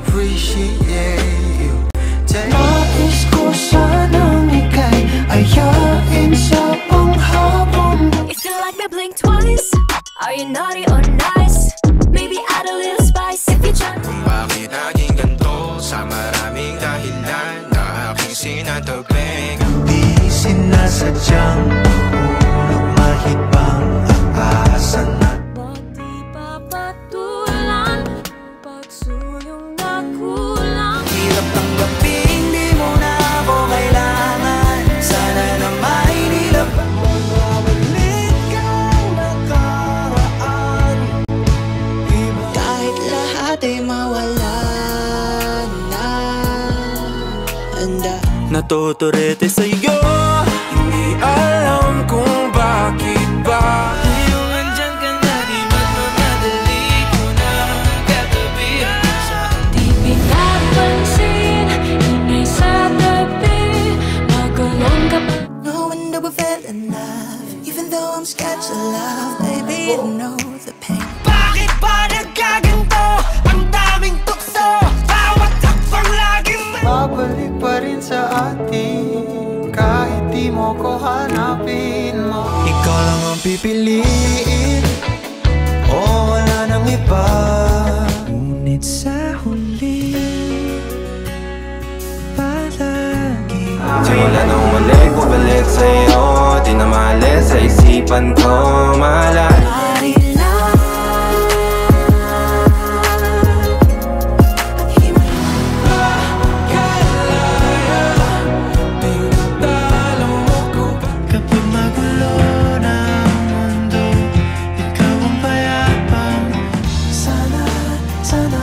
appreciate you. Nais ko sanang ika'y ayain sa panghabang. If you like me, blink twice. Are you naughty or nice? Maybe add a little spice if you try. Kung bakit naging ganito sa maraming dahilan na aking sinataping. Di sinasadyang hulog mahibang aasan na. Ba't di papatulan pagsuyong na kulang? Hirap tanggapin, di mo na ako kailangan. Sana na may nilabang mabalik kang nakaraan. Kahit lahat ay mawala na, handa Natuturete sa'yo, hindi alam kung bakit ba. Ngayong andyan ka na, di ba't madadali ko na katabihan sa Di pinapansin, ingay sa tabi, magulong ka pa. No wonder we fell in love. Even though I'm scared to love, baby, I know the pain. bakit ba nagkaganto? Ang daming tukso, bawat hakbang laging babalik pa rin sa atin, kahit di mo ko hanapin mo. Ikaw lang ang pipiliin, o wala nang iba. Ngunit sa huli, palagi simula nung muli ko balik sa'yo, di na maalis sa isipan ko, mahalal. kapag magulo na ang mundo, ikaw ang payapang. Sana, sana